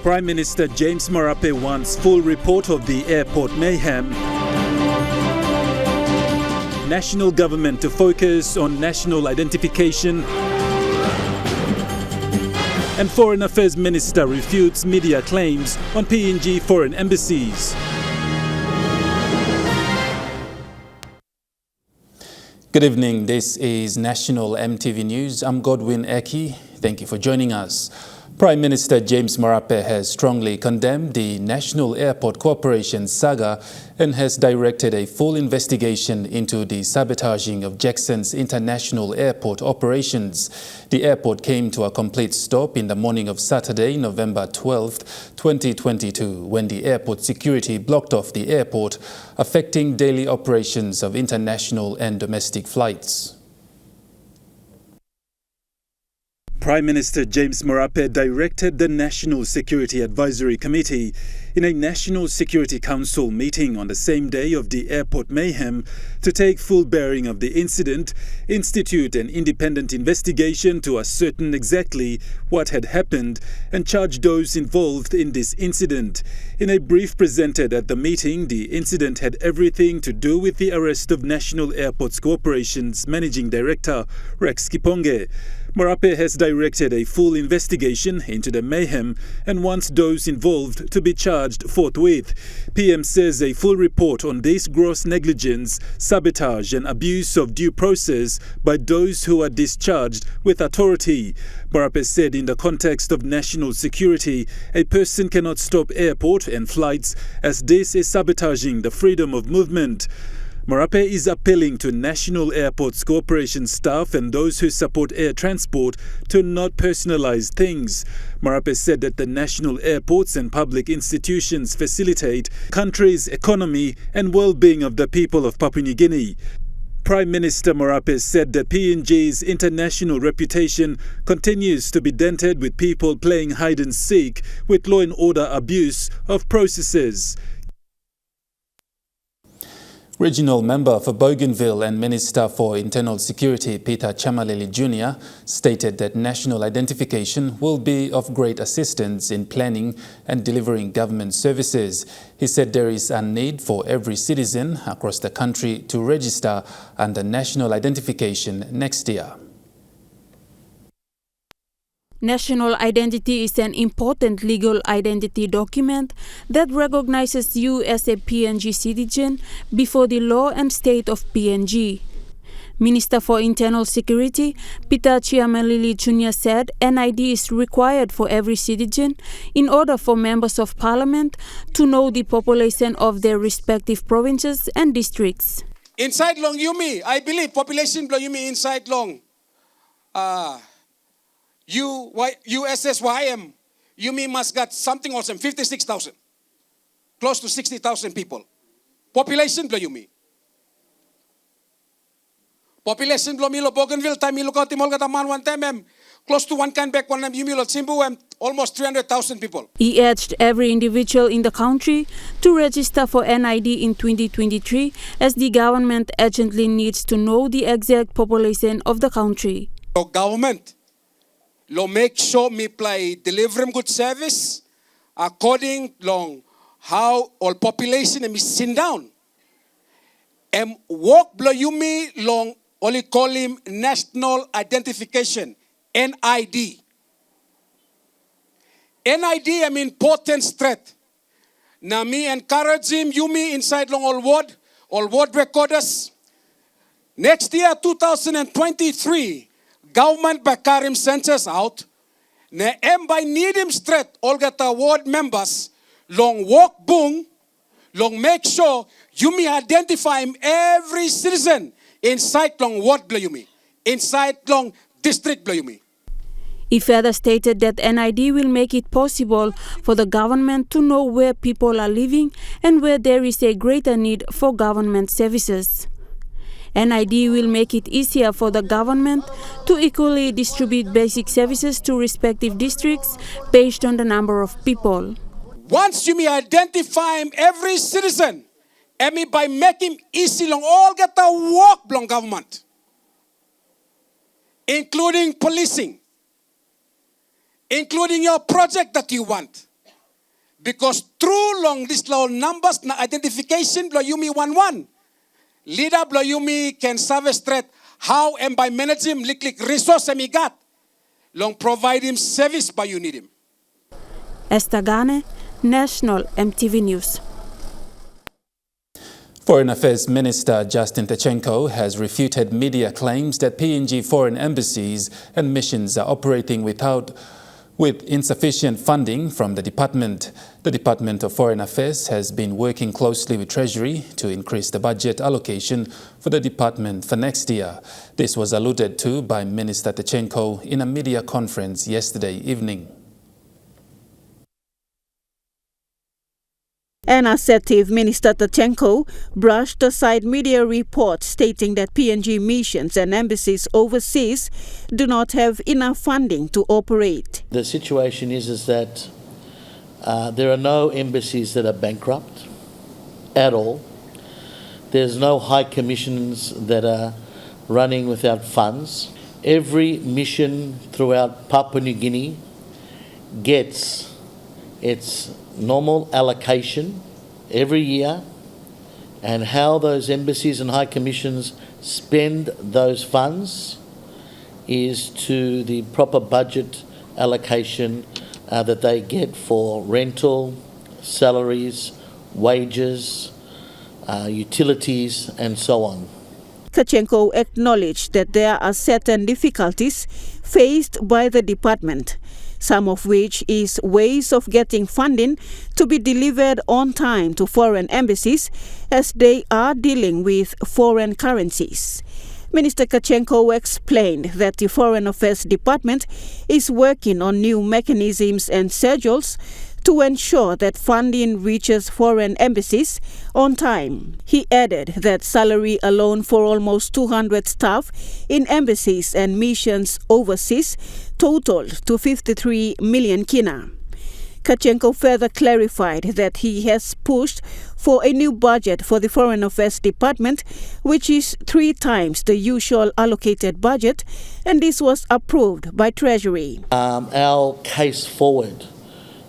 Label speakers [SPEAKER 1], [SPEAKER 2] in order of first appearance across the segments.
[SPEAKER 1] Prime Minister James Marape wants full report of the airport mayhem. National government to focus on national identification. And Foreign Affairs Minister refutes media claims on PNG foreign embassies. Good evening, this is National EMTV News. I'm Godwin Eki. Thank you for joining us. Prime Minister James Marape has strongly condemned the National Airport Corporation saga and has directed a full investigation into the sabotaging of Jackson's international airport operations. The airport came to a complete stop in the morning of Saturday, November 12, 2022, when the airport security blocked off the airport, affecting daily operations of international and domestic flights. Prime Minister James Marape directed the National Security Advisory Committee in a National Security Council meeting on the same day of the airport mayhem to take full bearing of the incident, institute an independent investigation to ascertain exactly what had happened, and charge those involved in this incident. In a brief presented at the meeting, the incident had everything to do with the arrest of National Airports Corporation's Managing Director, Rex Kiponge. Marape has directed a full investigation into the mayhem and wants those involved to be charged forthwith. PM says a full report on this gross negligence, sabotage and abuse of due process by those who are discharged with authority. Marape said in the context of national security, a person cannot stop airport and flights as this is sabotaging the freedom of movement. Marape is appealing to National Airports Corporation staff and those who support air transport to not personalize things. Marape said that the national airports and public institutions facilitate country's economy and well-being of the people of Papua New Guinea. Prime Minister Marape said that PNG's international reputation continues to be dented with people playing hide and seek with law and order abuse of processes. Regional Member for Bougainville and Minister for Internal Security Peter Chamaleli Jr. stated that national identification will be of great assistance in planning and delivering government services. He said there is a need for every citizen across the country to register under national identification next year.
[SPEAKER 2] National identity is an important legal identity document that recognizes you as a PNG citizen before the law and state of PNG. Minister for Internal Security Peter Chiamalili Jr. said NID is required for every citizen in order for members of parliament to know the population of their respective provinces and districts.
[SPEAKER 3] Inside Long Yumi, I believe population Long Yumi inside Long. USSYM, Yumi must got something awesome, 56,000. Close to 60,000 people. Population Blo Yumi. Population Blo Milo Bougainville, time Milo County Molgataman, one time, close to one can back one Yumi Simbu, almost 300,000 people.
[SPEAKER 2] He urged every individual in the country to register for NID in 2023 as the government urgently needs to know the exact population of the country.
[SPEAKER 3] So government lo make sure me play deliver good service according long how all population me sit down. Walk blo yumi long only call him national identification, NID. NID am important threat. Na me encourage him yumi inside long all ward recorders. Next year 2023 government by Karim census out, ne by need him straight, all get ward members, long walk boom, long make sure you may identify him every citizen inside long ward blo you me, inside long district blo you me.
[SPEAKER 2] He further stated that NID will make it possible for the government to know where people are living and where there is a greater need for government services. NID will make it easier for the government to equally distribute basic services to respective districts based on the number of people.
[SPEAKER 3] Once you may identify him, every citizen, and by making easy long all get a work long government, including policing, including your project that you want, Because through long this long numbers na identification blow you me 1-1. Leader blow you me can service threat. How and by managing him resource me got. Long provide him service by you need him.
[SPEAKER 2] Esther Gane, National EMTV News.
[SPEAKER 1] Foreign Affairs Minister Justin Tachenko has refuted media claims that PNG foreign embassies and missions are operating with insufficient funding from the department. The Department of Foreign Affairs has been working closely with Treasury to increase the budget allocation for the department for next year. This was alluded to by Minister Tachenko in a media conference yesterday evening.
[SPEAKER 4] An assertive Minister Tachenko brushed aside media reports stating that PNG missions and embassies overseas do not have enough funding to operate.
[SPEAKER 5] The situation is that there are no embassies that are bankrupt at all. There's no high commissions that are running without funds. Every mission throughout Papua New Guinea gets its normal allocation every year, and how those embassies and high commissions spend those funds is to the proper budget allocation that they get for rental, salaries, wages, utilities and so on.
[SPEAKER 4] Tachenko acknowledged that there are certain difficulties faced by the department, some of which is ways of getting funding to be delivered on time to foreign embassies as they are dealing with foreign currencies. Minister Tachenko explained that the Foreign Affairs Department is working on new mechanisms and schedules to ensure that funding reaches foreign embassies on time. He added that salary alone for almost 200 staff in embassies and missions overseas totaled to 53 million kina. Tachenko further clarified that he has pushed for a new budget for the Foreign Affairs Department, which is 3 times the usual allocated budget, and this was approved by Treasury.
[SPEAKER 5] Our case forward.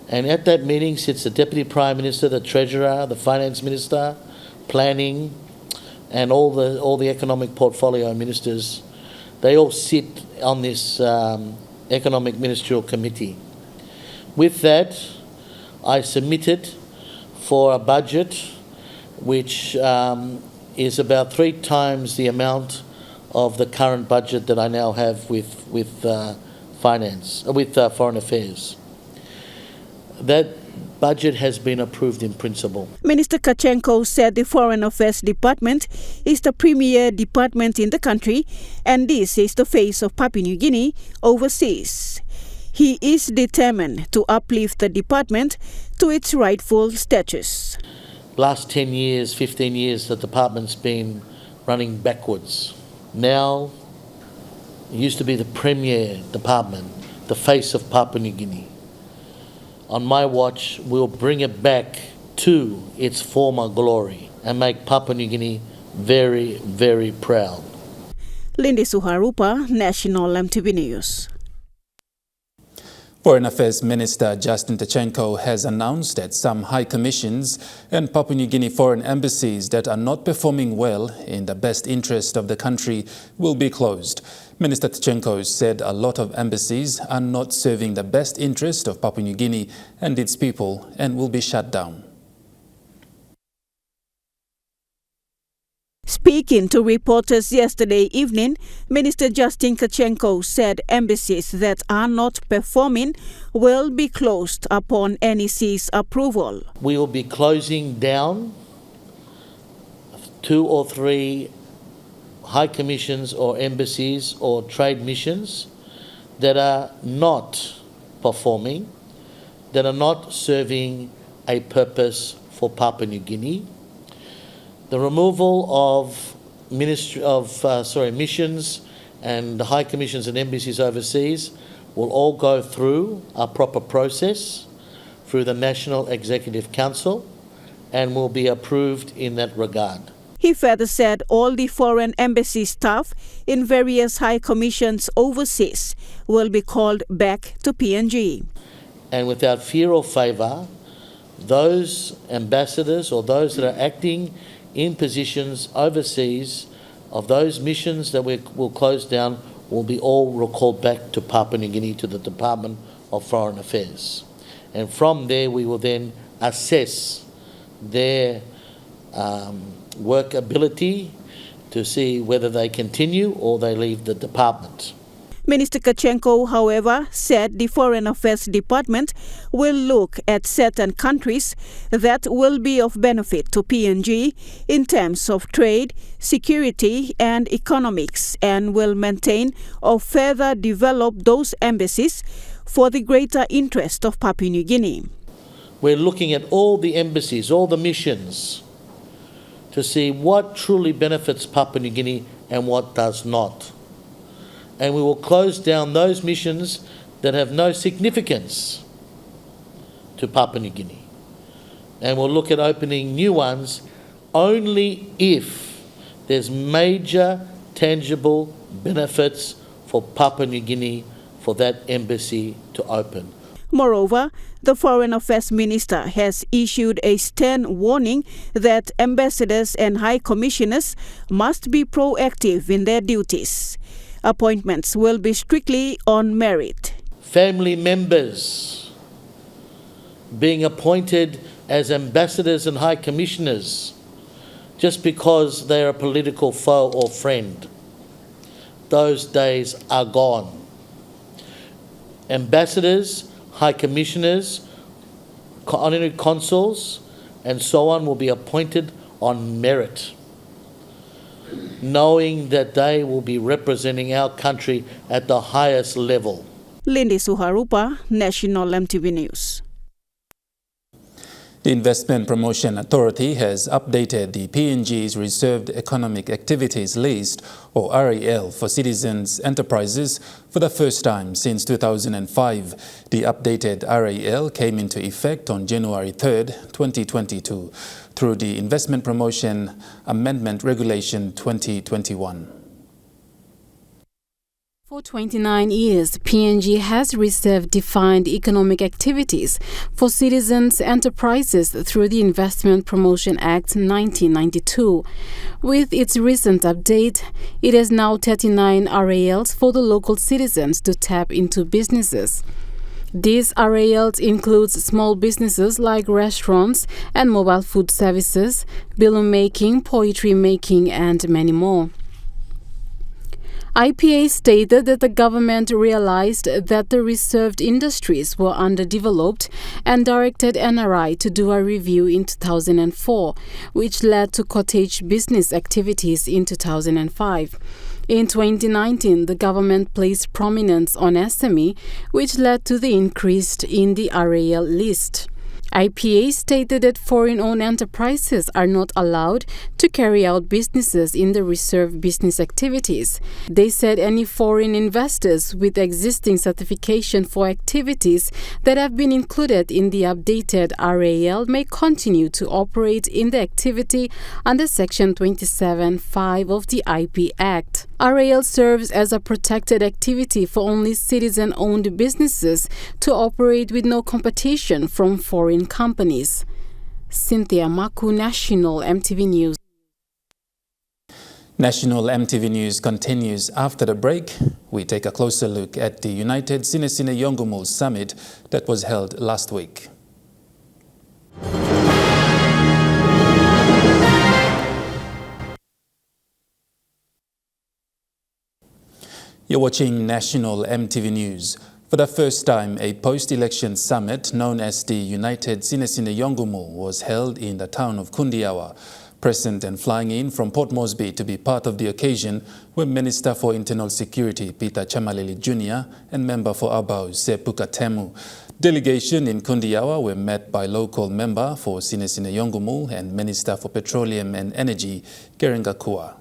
[SPEAKER 5] And at that meeting sits the Deputy Prime Minister, the Treasurer, the Finance Minister, Planning, and all the economic portfolio ministers. They all sit on this Economic Ministerial Committee. With that, I submitted for a budget which is about 3 times the amount of the current budget that I now have with Foreign Affairs. That budget has been approved in principle.
[SPEAKER 4] Minister Tachenko said the Foreign Affairs Department is the premier department in the country, and this is the face of Papua New Guinea overseas. He is determined to uplift the department to its rightful status.
[SPEAKER 5] Last 10 years, 15 years, the department's been running backwards. Now, it used to be the premier department, the face of Papua New Guinea. On my watch, we'll bring it back to its former glory and make Papua New Guinea very, very proud.
[SPEAKER 4] Lindy Suharupa, National EMTV News.
[SPEAKER 1] Foreign Affairs Minister Justin Tachenko has announced that some high commissions and Papua New Guinea foreign embassies that are not performing well in the best interest of the country will be closed. Minister Tachenko said a lot of embassies are not serving the best interest of Papua New Guinea and its people and will be shut down.
[SPEAKER 4] Speaking to reporters yesterday evening, Minister Justin Tachenko said embassies that are not performing will be closed upon NEC's approval.
[SPEAKER 5] We will be closing down 2 or 3 high commissions or embassies or trade missions that are not performing, that are not serving a purpose for Papua New Guinea. The removal of missions and the high commissions and embassies overseas will all go through a proper process through the National Executive Council and will be approved in that regard.
[SPEAKER 4] He further said all the foreign embassy staff in various high commissions overseas will be called back to PNG.
[SPEAKER 5] And without fear or favour, those ambassadors or those that are acting in positions overseas of those missions that we will close down will be all recalled back to Papua New Guinea, to the Department of Foreign Affairs. And from there we will then assess their workability to see whether they continue or they leave the department.
[SPEAKER 4] Minister Kachenko, however, said the Foreign Affairs Department will look at certain countries that will be of benefit to PNG in terms of trade, security and economics, and will maintain or further develop those embassies for the greater interest of Papua New Guinea.
[SPEAKER 5] We're looking at all the embassies, all the missions, to see what truly benefits Papua New Guinea and what does not. And we will close down those missions that have no significance to Papua New Guinea. And we'll look at opening new ones only if there's major tangible benefits for Papua New Guinea for that embassy to open.
[SPEAKER 4] Moreover, the Foreign Affairs Minister has issued a stern warning that ambassadors and high commissioners must be proactive in their duties. Appointments will be strictly on merit.
[SPEAKER 5] Family members being appointed as ambassadors and high commissioners just because they're a political foe or friend, those days are gone. Ambassadors, high commissioners, honorary consuls, and so on will be appointed on merit, knowing that they will be representing our country at the highest level.
[SPEAKER 4] Lindy Suharupa, National EMTV News.
[SPEAKER 1] The Investment Promotion Authority has updated the PNG's Reserved Economic Activities List, or REL, for citizens' enterprises for the first time since 2005. The updated REL came into effect on January 3, 2022, through the Investment Promotion Amendment Regulation 2021.
[SPEAKER 2] For 29 years, PNG has reserved defined economic activities for citizens' enterprises through the Investment Promotion Act 1992. With its recent update, it has now 39 RALs for the local citizens to tap into businesses. These RALs include small businesses like restaurants and mobile food services, balloon making, poetry making, and many more. IPA stated that the government realized that the reserved industries were underdeveloped and directed NRI to do a review in 2004, which led to cottage business activities in 2005. In 2019, the government placed prominence on SME, which led to the increase in the RAL list. IPA stated that foreign-owned enterprises are not allowed to carry out businesses in the reserved business activities. They said any foreign investors with existing certification for activities that have been included in the updated RAL may continue to operate in the activity under Section 27(5) of the IP Act. RAL serves as a protected activity for only citizen-owned businesses to operate with no competition from foreign companies. Cynthia Maku, National EMTV News.
[SPEAKER 1] National EMTV News continues after the break. We take a closer look at the United Sinesine Yongumul Summit that was held last week. You're watching National EMTV News. For the first time, a post-election summit known as the United Sinesine Yongumul was held in the town of Kundiawa. Present and flying in from Port Moresby to be part of the occasion were Minister for Internal Security Peter Chamalili Jr. and Member for Abau Sepuka Temu. Delegation in Kundiawa were met by local member for Sinesine Yongumul and Minister for Petroleum and Energy Geringa Kua.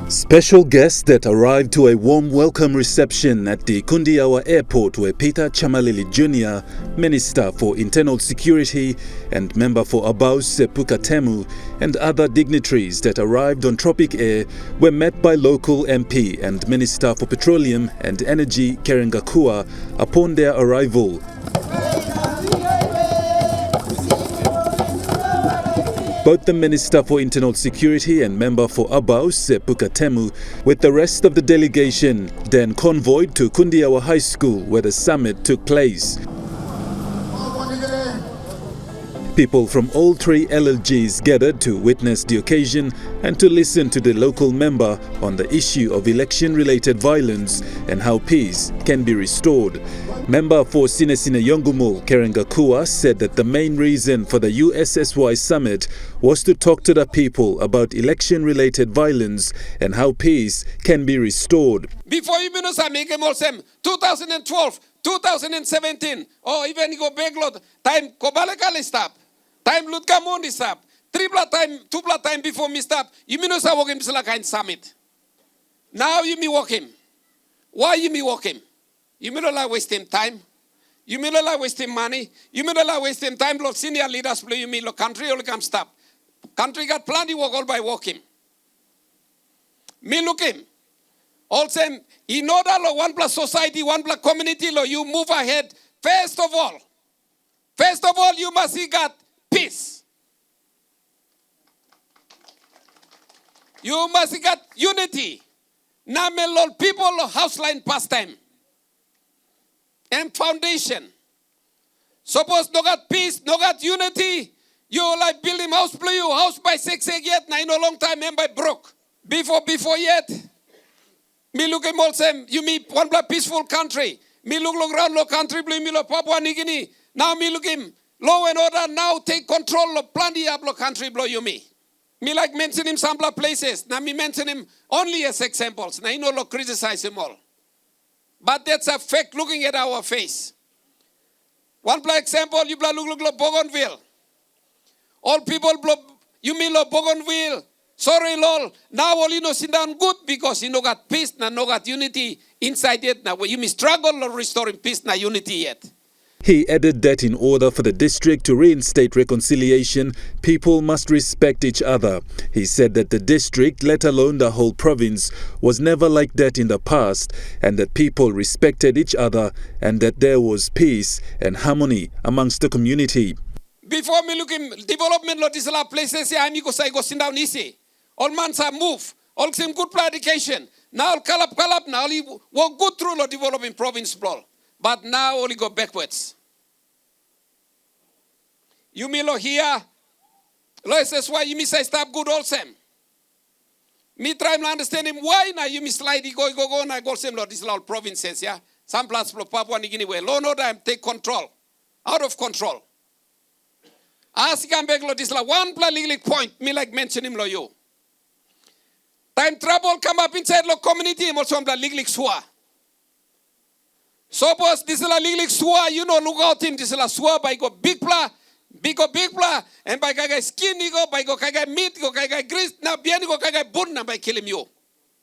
[SPEAKER 1] Special guests that arrived to a warm welcome reception at the Kundiawa airport were Peter Chamalili Jr., Minister for Internal Security and Member for Abaus Sepukatemu, and other dignitaries that arrived on Tropic Air were met by local MP and Minister for Petroleum and Energy Kerengakua upon their arrival. Both the Minister for Internal Security and Member for Abaus Sepukatemu, with the rest of the delegation, then convoyed to Kundiawa High School where the summit took place. People from all three LLGs gathered to witness the occasion and to listen to the local member on the issue of election-related violence and how peace can be restored. Member for Sinesine Yongumul, Kerengakua, said that the main reason for the USSY summit was to talk to the people about election-related violence and how peace can be restored.
[SPEAKER 3] Before you make a 2012, 2017, or even you go backlot, time Kobalekali stop, time Lutkamundi stop, two time before me stop, you mean walk him kind summit. Now you me walk him. Why you me walk him? You may not waste him time. You may not waste him money. You may not waste him time. Lord senior leaders play you mean lo country all come stop. Country got plenty work all by walking. Me look him. All same in order lo one plus society, one plus community lo you move ahead. First of all, you must see God peace. You must see God unity. Na me lol people lo house line pastime. And foundation. Suppose no got peace, no got unity. You like build him house blue, you house by 6 yet, na in a long time and by broke. Before yet. Me look him all same, you mean one black peaceful country. Me look around lo country blue, me lo Papua New Guinea. Now me look him, law and order now take control of plenty of lo country blow you me. Me like mention him some places. Now me mention him only as examples. Now you know lo criticize him all. But that's a fact looking at our face. One example, you look Bougainville. All people, you mean Bougainville. Sorry, lol. Now all you know sit down good because you know got peace, no got unity inside it. Now you may struggle or restoring peace, na unity yet.
[SPEAKER 1] He added that in order for the district to reinstate reconciliation, people must respect each other. He said that the district, let alone the whole province, was never like that in the past, and that people respected each other, and that there was peace and harmony amongst the community.
[SPEAKER 3] Before me looking development lot is a lot of places here, I'm go sit down easy. All months I move, all same good education. Now kalap, now you walk good through the developing province ball. But now only go backwards. You me lo here. Lo says why you me say stop good all same. Me try to understand him why now you me slide go na go same lo this all provinces yeah. Some places Papua New Guinea way. Law no time take control. Out of control. Ask him back lo this la one legal point me like mention him lo you. Time trouble come up inside lo community him also legal swa. Suppose this is a legal swa, you know, look out him, this is a swa by go big pla, and by kaga skin go, by go kaga meat, go kaga grease, now bien go kaga bun, by kill him you.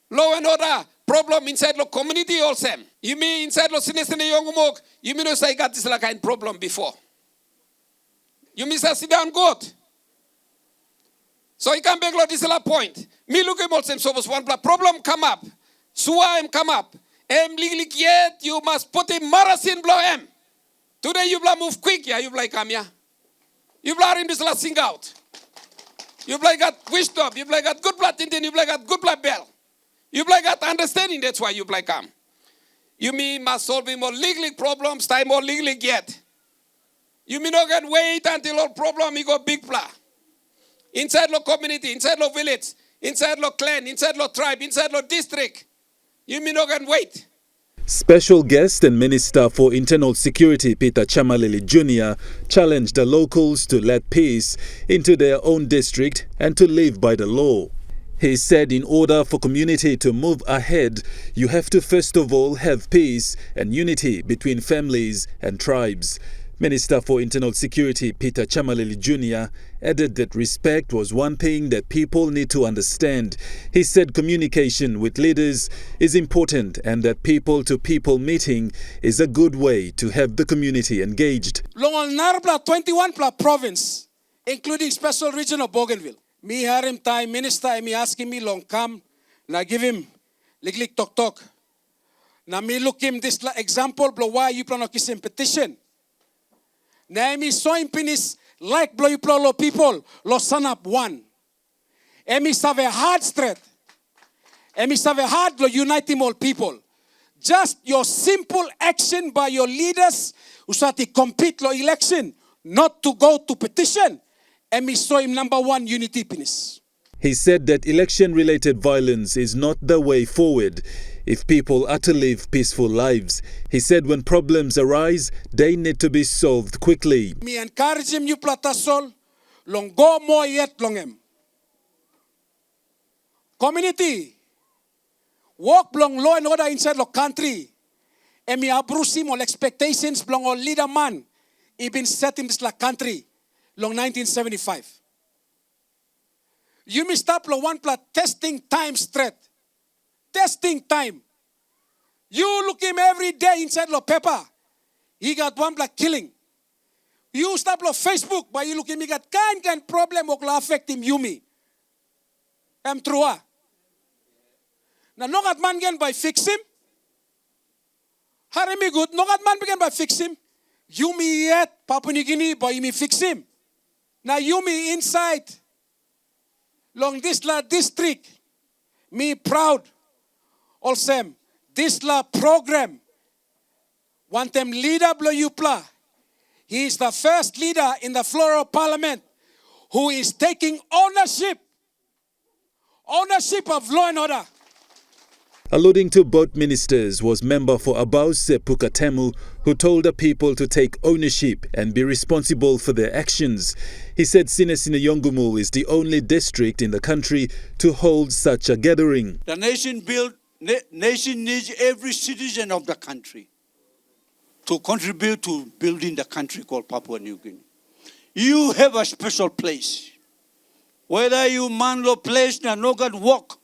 [SPEAKER 3] Law and order, problem inside the community also. You mean inside the sinesine yongumok, you mean say got this like kind problem before. You mean sit down good. So you can make this is a point. Me look at also suppose one problem come up, swa him come up. Yet you must put him marasin blow him. Today you blah move quick, yeah, you blah come here. You blah him this last sing out. You blah got wisdom, you blah got good blood tintin, you blah got good blood bell. You blah got understanding, that's why you blah come. You mean must solve more legally problems, time more legally get. You mean not get wait until all problem you go big blah. Inside the community, inside the village, inside the clan, inside the tribe, inside the district. You mean not can wait.
[SPEAKER 1] Special guest and Minister for Internal Security Peter Chamalili Jr. challenged the locals to let peace into their own district and to live by the law. He said in order for community to move ahead, you have to first of all have peace and unity between families and tribes. Minister for Internal Security Peter Chamaleli Jr. added that respect was one thing that people need to understand. He said communication with leaders is important and that people-to-people meeting is a good way to have the community engaged.
[SPEAKER 3] Longol Narbla 21 province, including special region of Bougainville. Me harim time minister me asking me long come, na give him lik tok. Na me look him this example blow why you plan kisim petition. Na me so impinis like blow you lo people lo sun up one. Emi save hard straight. Emi save hard lo uniting all people. Just your simple action by your leaders who start to compete lo election, not to go to petition. Emi so him number one unity pinis.
[SPEAKER 1] He said that election-related violence is not the way forward if people are to live peaceful lives. He said when problems arise, they need to be solved quickly.
[SPEAKER 3] Me encourage him you platasol, long go more yet long him. Community, walk long law and order inside the country. And me abuse him all expectations long all leader man. He been set in this country long 1975. You may stop lo one plat testing time straight. Testing time. You look him every day inside lo paper. He got one plat killing. You stop lo Facebook, but you look him, he got kind problem or affect him you me. I'm true. Now no got man again by fix him. Harry me good. No got man begin by fix him. You me yet Papua New Guinea by me fix him. Now you me inside. Long this la district, me proud. Also, this la program. Want them leader blow you pla. He is the first leader in the floor of parliament who is taking ownership of law and order.
[SPEAKER 1] Alluding to both ministers was member for Abau Sepukatemu, who told the people to take ownership and be responsible for their actions. He said Sinesine Yongumul is the only district in the country to hold such a gathering.
[SPEAKER 6] The nation needs every citizen of the country to contribute to building the country called Papua New Guinea. You have a special place. Whether you manlo place na no God walk,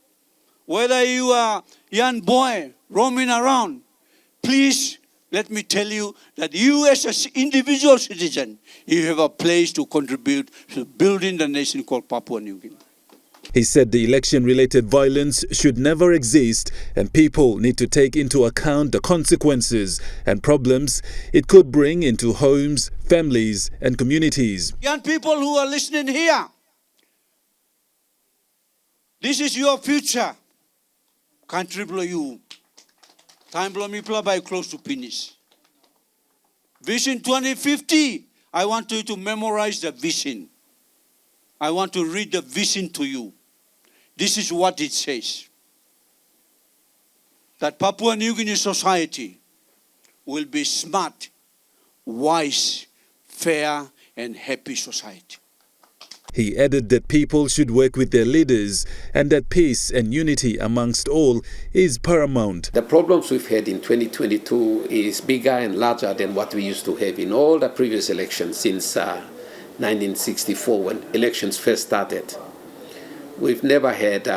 [SPEAKER 6] whether you are young boy roaming around, please let me tell you that you as an individual citizen, you have a place to contribute to building the nation called Papua New Guinea.
[SPEAKER 1] He said the election-related violence should never exist and people need to take into account the consequences and problems it could bring into homes, families and communities.
[SPEAKER 6] Young people who are listening here, this is your future. Country blow you. Time blow me by close to finish. Vision 2050. I want you to memorize the vision. I want to read the vision to you. This is what it says. That Papua New Guinea society will be smart, wise, fair, and happy society.
[SPEAKER 1] He added that people should work with their leaders and that peace and unity amongst all is paramount.
[SPEAKER 7] The problems we've had in 2022 is bigger and larger than what we used to have in all the previous elections since 1964 when elections first started. We've never had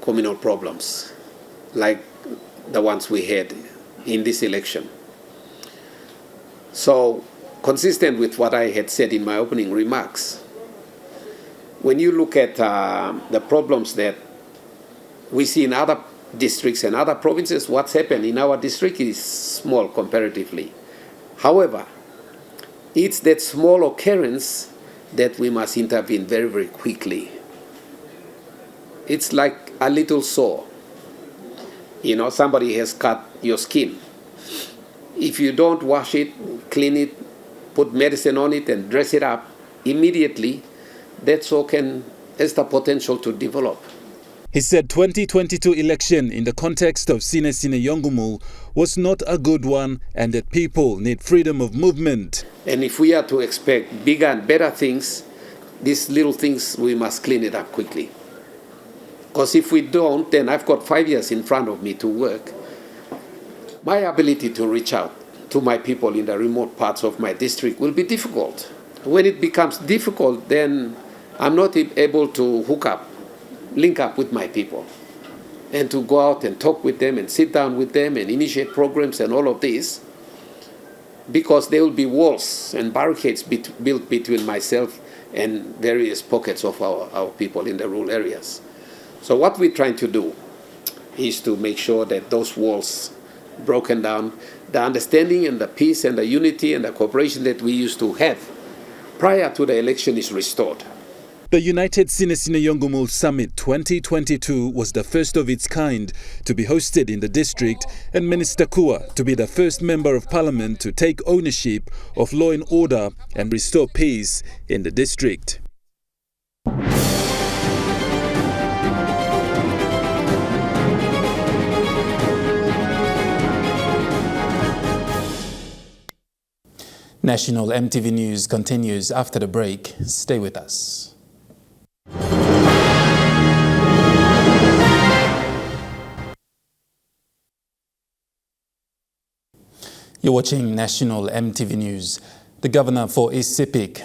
[SPEAKER 7] communal problems like the ones we had in this election. So, consistent with what I had said in my opening remarks, when you look at the problems that we see in other districts and other provinces, what's happened in our district is small comparatively. However, it's that small occurrence that we must intervene very, very quickly. It's like a little sore. You know, somebody has cut your skin. If you don't wash it, clean it, put medicine on it and dress it up, immediately that sore has the potential to develop.
[SPEAKER 1] He said 2022 election in the context of Sinesine Yongumul was not a good one and that people need freedom of movement.
[SPEAKER 7] And if we are to expect bigger and better things, these little things, we must clean it up quickly. Because if we don't, then I've got 5 years in front of me to work. My ability to reach out to my people in the remote parts of my district will be difficult. When it becomes difficult, then I'm not able to link up with my people, and to go out and talk with them and sit down with them and initiate programs and all of this, because there will be walls and barricades built between myself and various pockets of our people in the rural areas. So what we're trying to do is to make sure that those walls broken down, the understanding and the peace and the unity and the cooperation that we used to have prior to the election is restored.
[SPEAKER 1] The United Sinesineyongumul Summit 2022 was the first of its kind to be hosted in the district, and Minister Kua to be the first member of parliament to take ownership of law and order and restore peace in the district. National EMTV News continues after the break. Stay with us. You're watching National EMTV News. The governor for East Sepik,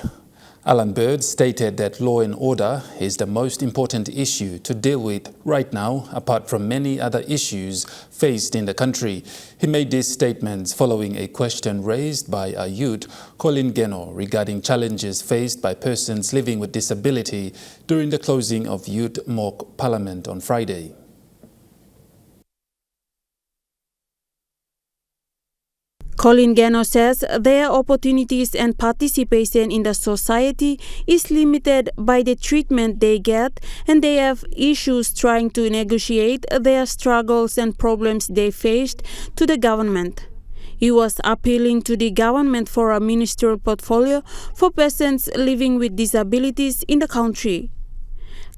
[SPEAKER 1] Alan Bird, stated that law and order is the most important issue to deal with right now, apart from many other issues faced in the country. He made these statements following a question raised by a youth, Colin Geno, regarding challenges faced by persons living with disability during the closing of Youth Mock Parliament on Friday.
[SPEAKER 2] Colin Geno says their opportunities and participation in the society is limited by the treatment they get, and they have issues trying to negotiate their struggles and problems they faced to the government. He was appealing to the government for a ministerial portfolio for persons living with disabilities in the country.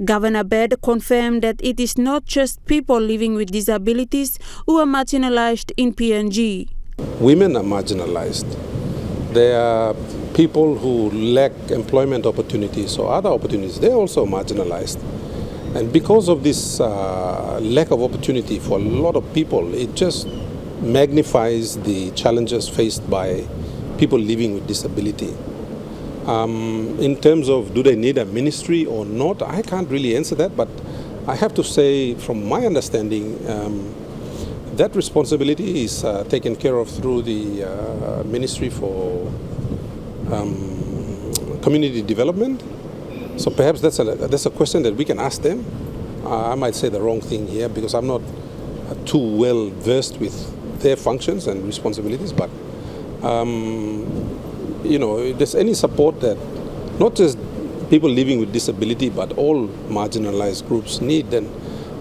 [SPEAKER 2] Governor Bird confirmed that it is not just people living with disabilities who are marginalized in PNG.
[SPEAKER 8] Women are marginalized. There are people who lack employment opportunities or other opportunities. They're also marginalized. And because of this lack of opportunity for a lot of people, it just magnifies the challenges faced by people living with disability. In terms of do they need a ministry or not, I can't really answer that, but I have to say from my understanding, that responsibility is taken care of through the Ministry for Community Development. So perhaps that's a question that we can ask them. I might say the wrong thing here because I'm not too well versed with their functions and responsibilities, but if there's any support that not just people living with disability but all marginalized groups need, then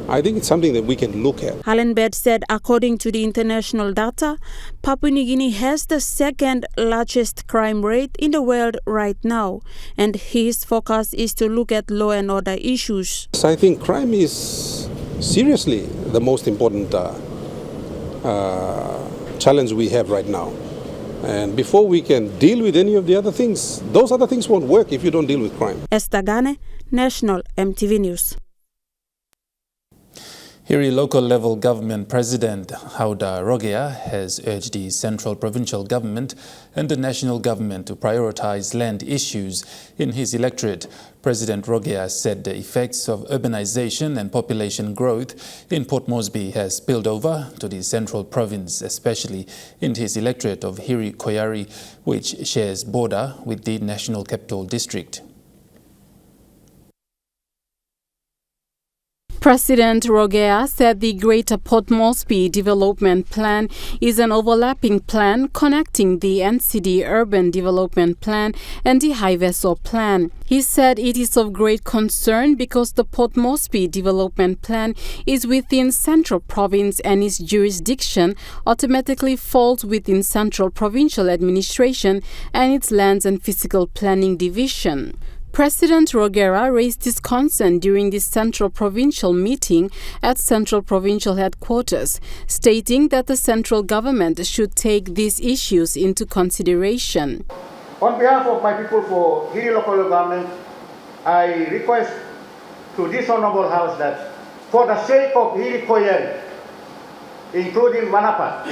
[SPEAKER 8] I think it's something that we can look at.
[SPEAKER 2] Alan Bird said according to the international data, Papua New Guinea has the second largest crime rate in the world right now, and his focus is to look at law and order issues.
[SPEAKER 8] So I think crime is seriously the most important challenge we have right now. And before we can deal with any of the other things, those other things won't work if you don't deal with crime.
[SPEAKER 2] Esther Gane, National EMTV News.
[SPEAKER 1] Hiri local level government president Hauda Rogea has urged the central provincial government and the national government to prioritize land issues in his electorate. President Rogea said the effects of urbanization and population growth in Port Moresby has spilled over to the central province, especially in his electorate of Hiri Koyari, which shares border with the National Capital District.
[SPEAKER 9] President Rogea said the Greater Port Moresby Development Plan is an overlapping plan connecting the NCD Urban Development Plan and the High Vessel Plan. He said it is of great concern because the Port Moresby Development Plan is within Central Province and its jurisdiction automatically falls within Central Provincial Administration and its Lands and Physical Planning Division. President Rogera raised his concern during this Central Provincial meeting at Central Provincial headquarters, stating that the central government should take these issues into consideration.
[SPEAKER 10] On behalf of my people for Hiri local government, I request to this honorable house that for the sake of Hiri Koyari, including Manapat,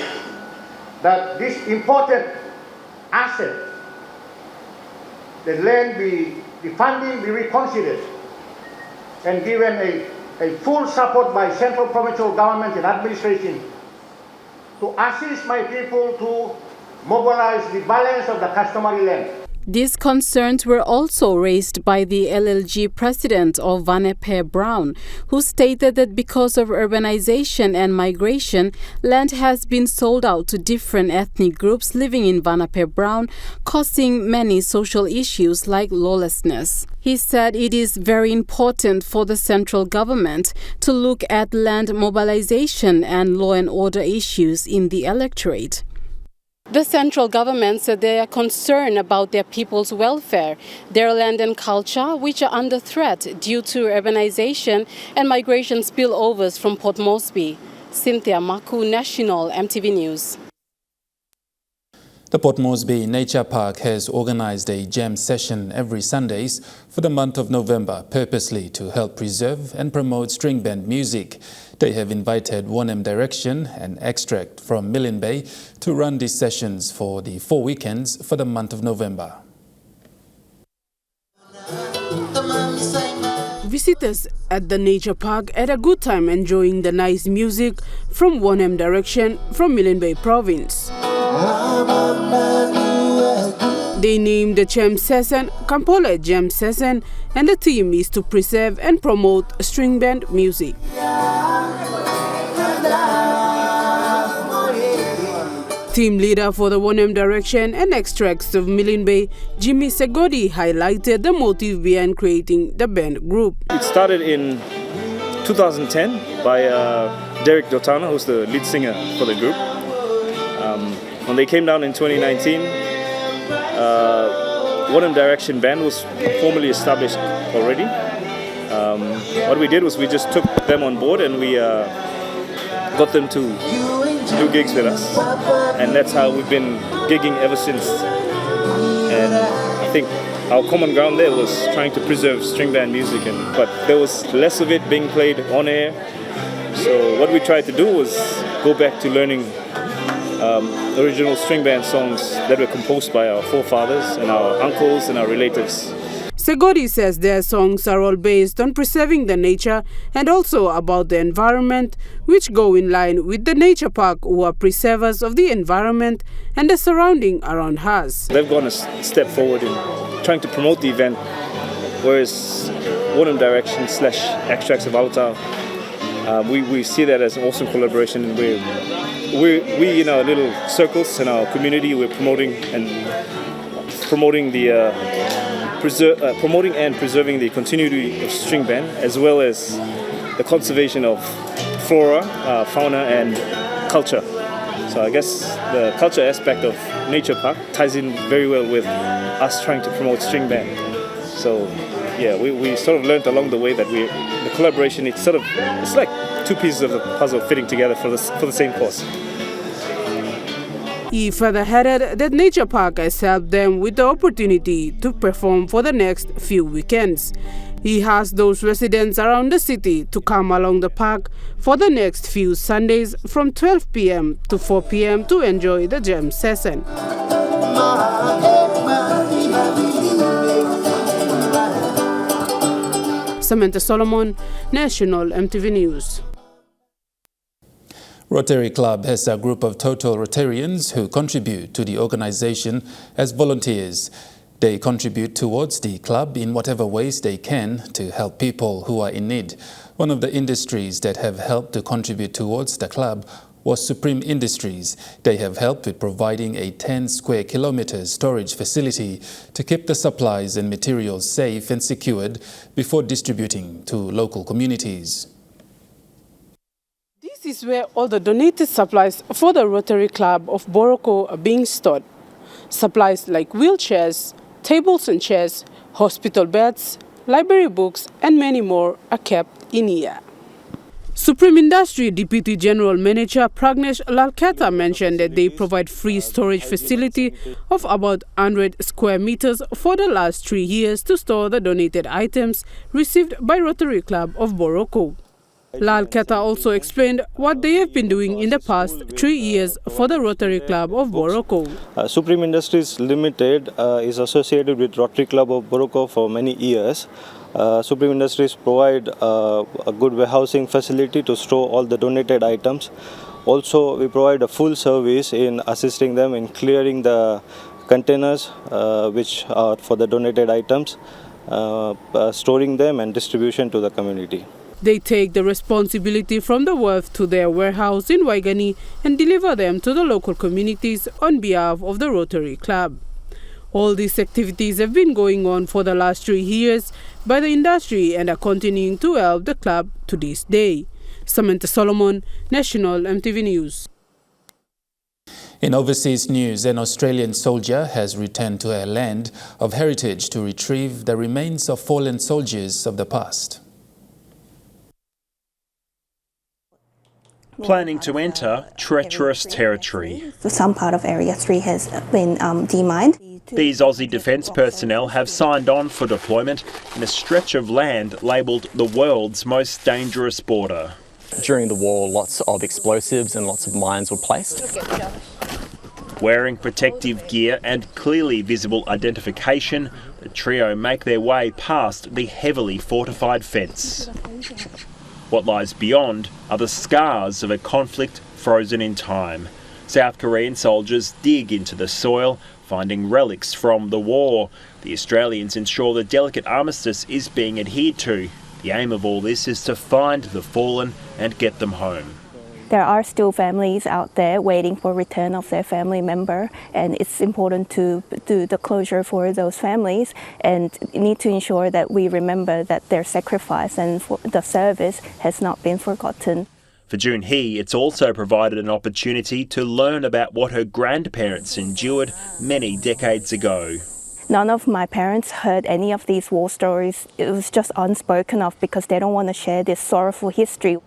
[SPEAKER 10] that this important asset, the land, the funding be reconsidered and given a full support by central provincial government and administration to assist my people to mobilize the balance of the customary land.
[SPEAKER 9] These concerns were also raised by the LLG president of Vanape Brown, who stated that because of urbanization and migration, land has been sold out to different ethnic groups living in Vanape Brown, causing many social issues like lawlessness. He said it is very important for the central government to look at land mobilization and law and order issues in the electorate. The central government said they are concerned about their people's welfare, their land and culture, which are under threat due to urbanization and migration spillovers from Port Moresby. Cynthia Maku, National EMTV News.
[SPEAKER 1] The Port Moresby Nature Park has organized a jam session every Sundays for the month of November, purposely to help preserve and promote string band music. They have invited 1M Direction and Extract from Millen Bay to run these sessions for the 4 weekends for the month of November.
[SPEAKER 11] Visitors at the nature park had a good time enjoying the nice music from 1M Direction from Millen Bay Province. They named the jam session Kampole Jam Session, and the theme is to preserve and promote string band music. Team leader for the 1M Direction and Extracts of Millen Bay, Jimmy Segodi, highlighted the motive behind creating the band group.
[SPEAKER 12] It started in 2010 by Derek Dotana, who's the lead singer for the group. When they came down in 2019, 1M Direction band was formally established already. What we did was we just took them on board and we got them to do gigs with us, and that's how we've been gigging ever since. And I think our common ground there was trying to preserve string band music, but there was less of it being played on air. So what we tried to do was go back to learning original string band songs that were composed by our forefathers and our uncles and our relatives.
[SPEAKER 11] Segodi says their songs are all based on preserving the nature and also about the environment, which go in line with the nature park, who are preservers of the environment and the surrounding around us.
[SPEAKER 12] They've gone a step forward in trying to promote the event, whereas 1M Direction / Extracts of Alta, we see that as an awesome collaboration. And we in our little circles in our community, we're promoting and preserving the continuity of string band, as well as the conservation of flora, fauna and culture. So I guess the culture aspect of Nature Park ties in very well with us trying to promote string band. So yeah, we sort of learned along the way that the collaboration, it's like two pieces of the puzzle fitting together for the same cause.
[SPEAKER 11] He further added that Nature Park has helped them with the opportunity to perform for the next few weekends. He asked those residents around the city to come along the park for the next few Sundays from 12 p.m. to 4 p.m. to enjoy the jam session. Samantha Solomon, National EMTV News.
[SPEAKER 1] Rotary Club has a group of total Rotarians who contribute to the organization as volunteers. They contribute towards the club in whatever ways they can to help people who are in need. One of the industries that have helped to contribute towards the club was Supreme Industries. They have helped with providing a 10 square kilometers storage facility to keep the supplies and materials safe and secured before distributing to local communities.
[SPEAKER 11] This is where all the donated supplies for the Rotary Club of Boroko are being stored. Supplies like wheelchairs, tables and chairs, hospital beds, library books, and many more are kept in here. Supreme Industry Deputy General Manager Pragnesh Lalketa mentioned that they provide free storage facility of about 100 square meters for the last 3 years to store the donated items received by Rotary Club of Boroko. Lal Keta also explained what they have been doing in the past 3 years for the Rotary Club of Boroko.
[SPEAKER 12] Supreme Industries Limited is associated with Rotary Club of Boroko for many years. Supreme Industries provide a good warehousing facility to store all the donated items. Also, we provide a full service in assisting them in clearing the containers which are for the donated items, storing them and distribution to the community.
[SPEAKER 11] They take the responsibility from the wharf to their warehouse in Waigani and deliver them to the local communities on behalf of the Rotary Club. All these activities have been going on for the last 3 years by the industry and are continuing to help the club to this day. Samantha Solomon, National EMTV News.
[SPEAKER 1] In overseas news, an Australian soldier has returned to her land of heritage to retrieve the remains of fallen soldiers of the past.
[SPEAKER 13] Planning to enter treacherous territory.
[SPEAKER 14] Some part of Area 3 has been demined.
[SPEAKER 13] These Aussie defence personnel have signed on for deployment in a stretch of land labelled the world's most dangerous border.
[SPEAKER 15] During the war, lots of explosives and lots of mines were placed.
[SPEAKER 13] Wearing protective gear and clearly visible identification, the trio make their way past the heavily fortified fence. What lies beyond are the scars of a conflict frozen in time. South Korean soldiers dig into the soil, finding relics from the war. The Australians ensure the delicate armistice is being adhered to. The aim of all this is to find the fallen and get them home.
[SPEAKER 14] There are still families out there waiting for return of their family member, and it's important to do the closure for those families and need to ensure that we remember that their sacrifice and the service has not been forgotten.
[SPEAKER 13] For June Hee, it's also provided an opportunity to learn about what her grandparents endured many decades ago.
[SPEAKER 14] None of my parents heard any of these war stories. It was just unspoken of because they don't want to share this sorrowful history.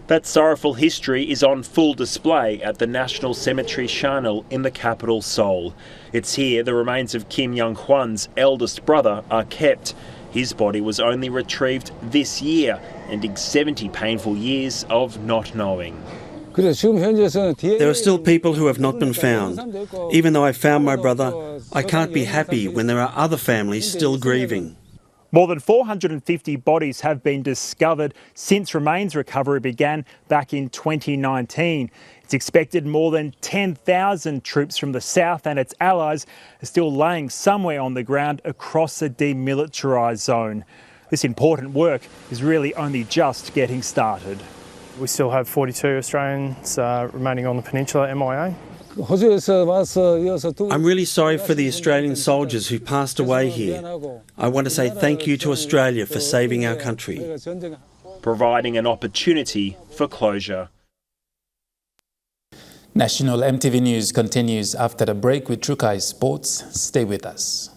[SPEAKER 13] That sorrowful history is on full display at the National Cemetery Shanil in the capital Seoul. It's here the remains of Kim Young-hwan's eldest brother are kept. His body was only retrieved this year, ending 70 painful years of not knowing.
[SPEAKER 16] There are still people who have not been found. Even though I found my brother, I can't be happy when there are other families still grieving.
[SPEAKER 17] More than 450 bodies have been discovered since remains recovery began back in 2019. It's expected more than 10,000 troops from the south and its allies are still laying somewhere on the ground across the demilitarised zone. This important work is really only just getting started.
[SPEAKER 18] We still have 42 Australians remaining on the peninsula MIA.
[SPEAKER 16] I'm really sorry for the Australian soldiers who passed away here. I want to say thank you to Australia for saving our country.
[SPEAKER 13] Providing an opportunity for closure.
[SPEAKER 1] National EMTV News continues after the break with Trukai Sports. Stay with us.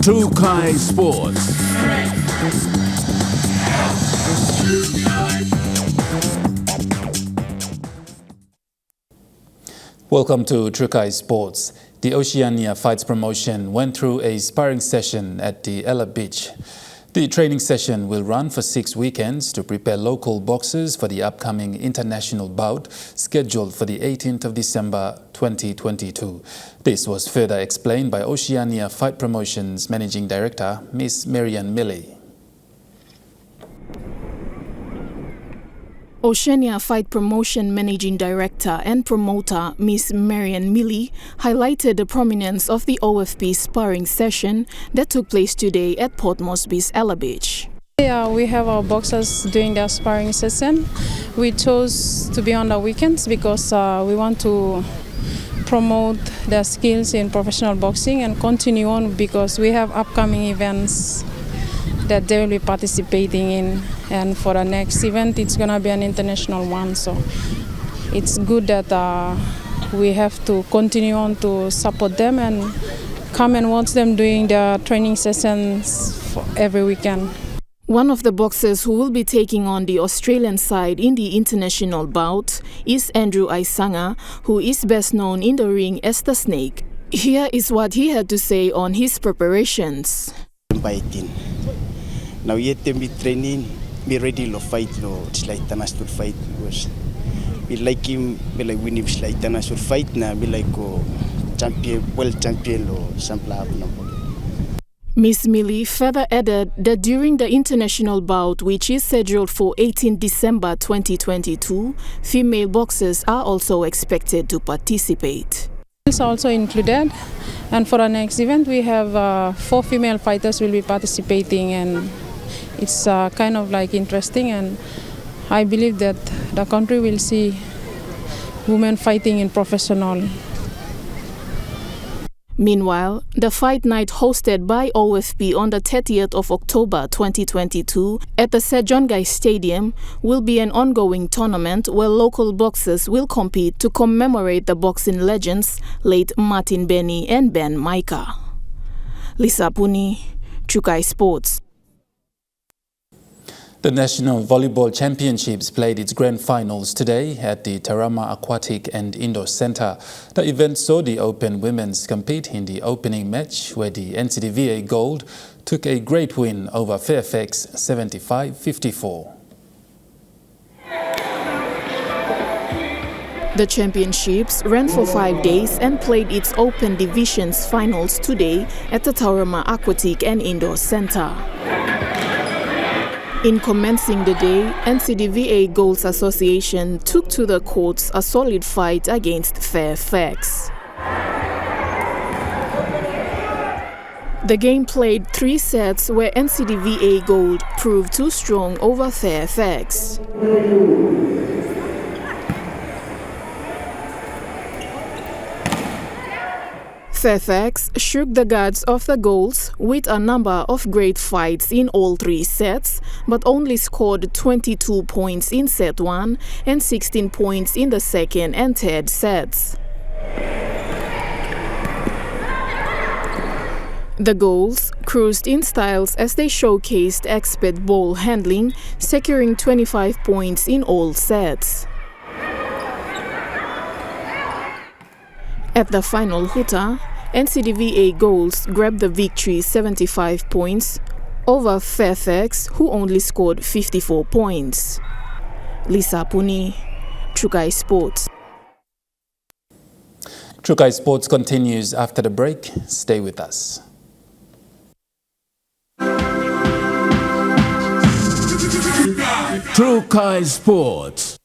[SPEAKER 19] Trukai Sports.
[SPEAKER 1] Welcome to Trukai Sports. The Oceania Fights promotion went through a sparring session at the Ella Beach. The training session will run for 6 weekends to prepare local boxers for the upcoming international bout scheduled for the 18th of December 2022. This was further explained by Oceania Fight Promotions Managing Director, Ms. Marianne Milley.
[SPEAKER 20] Oceania Fight Promotion Managing Director and Promoter Ms. Marianne Milley highlighted the prominence of the OFP sparring session that took place today at Port Moresby's Ella Beach.
[SPEAKER 21] Yeah, we have our boxers doing their sparring session. We chose to be on the weekends because we want to promote their skills in professional boxing and continue on because we have upcoming events that they will be participating in, and for the next event it's going to be an international one, so it's good that we have to continue on to support them and come and watch them doing their training sessions for every weekend.
[SPEAKER 20] One of the boxers who will be taking on the Australian side in the international bout is Andrew Aisanga, who is best known in the ring as the Snake. Here is what he had to say on his preparations.
[SPEAKER 5] Now yet me training, me ready to fight it's like Tanastur fight because me like him, me like win him like Tanastur fight na me like champion, world champion or something.
[SPEAKER 20] Miss Millie further added that during the international bout, which is scheduled for 18 December 2022, female boxers are also expected to participate.
[SPEAKER 21] It's also included, and for our next event we have 4 female fighters will be participating, and it's kind of like interesting, and I believe that the country will see women fighting in professional.
[SPEAKER 20] Meanwhile, the fight night hosted by OFP on the 30th of October 2022 at the Sejonggai Stadium will be an ongoing tournament where local boxers will compete to commemorate the boxing legends late Martin Benny and Ben Micah. Lisa Puni, Chukai Sports.
[SPEAKER 1] The National Volleyball Championships played its grand finals today at the Tarama Aquatic and Indoor Centre. The event saw the Open Women's compete in the opening match, where the NCDVA Gold took a great win over Fairfax 75-54.
[SPEAKER 20] The championships ran for 5 days and played its Open Divisions finals today at the Tarama Aquatic and Indoor Centre. In commencing the day, NCDVA Golds Association took to the courts a solid fight against Fairfax. The game played 3 sets where NCDVA Gold proved too strong over Fairfax. Fairfax shook the guards of the Golds with a number of great fights in all 3 sets, but only scored 22 points in set 1 and 16 points in the second and third sets. The Golds cruised in styles as they showcased expert ball handling, securing 25 points in all sets. At the final huta, NCDVA Golds grabbed the victory 75 points over Fairfax, who only scored 54 points. Lisa Puni, Chukai Sports.
[SPEAKER 1] Chukai Sports continues after the break. Stay with us.
[SPEAKER 19] Chukai Sports.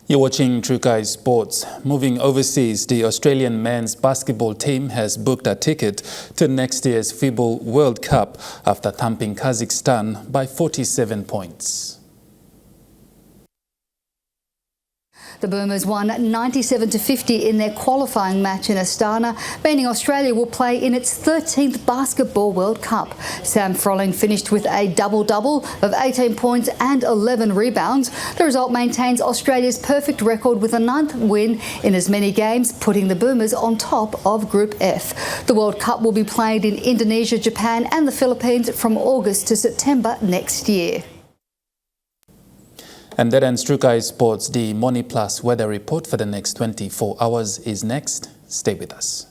[SPEAKER 1] You're watching Chukai Sports. Moving overseas, the Australian men's basketball team has booked a ticket to next year's FIBA World Cup after thumping Kazakhstan by 47 points.
[SPEAKER 22] The Boomers won 97-50 in their qualifying match in Astana, meaning Australia will play in its 13th Basketball World Cup. Sam Froling finished with a double-double of 18 points and 11 rebounds. The result maintains Australia's perfect record with a 9th win in as many games, putting the Boomers on top of Group F. The World Cup will be played in Indonesia, Japan and the Philippines from August to September next year.
[SPEAKER 1] And that ends Chukai Sports. The Money Plus weather report for the next 24 hours is next. Stay with us.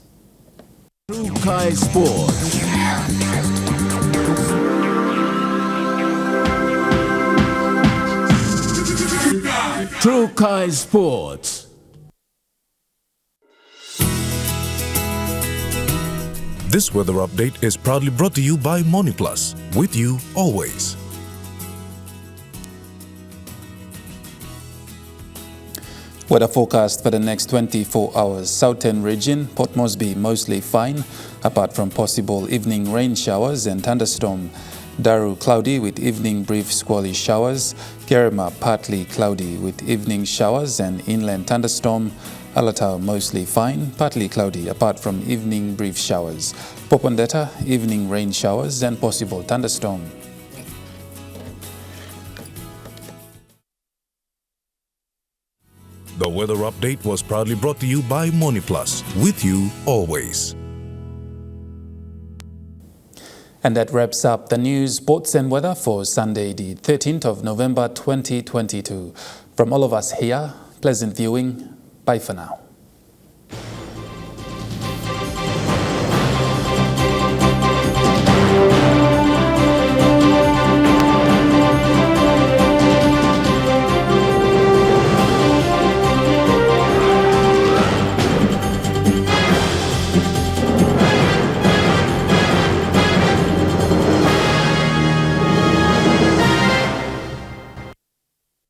[SPEAKER 19] Chukai Sports. Chukai Sports.
[SPEAKER 23] This weather update is proudly brought to you by Money Plus. With you always.
[SPEAKER 1] Weather forecast for the next 24 hours. Southern region, Port Moresby mostly fine, apart from possible evening rain showers and thunderstorm. Daru cloudy with evening brief squally showers. Kerema partly cloudy with evening showers and inland thunderstorm. Alatau mostly fine, partly cloudy apart from evening brief showers. Popondetta, evening rain showers and possible thunderstorm.
[SPEAKER 23] The weather update was proudly brought to you by Money Plus. With you always.
[SPEAKER 1] And that wraps up the news, sports and weather for Sunday, the 13th of November 2022. From all of us here, pleasant viewing. Bye for now.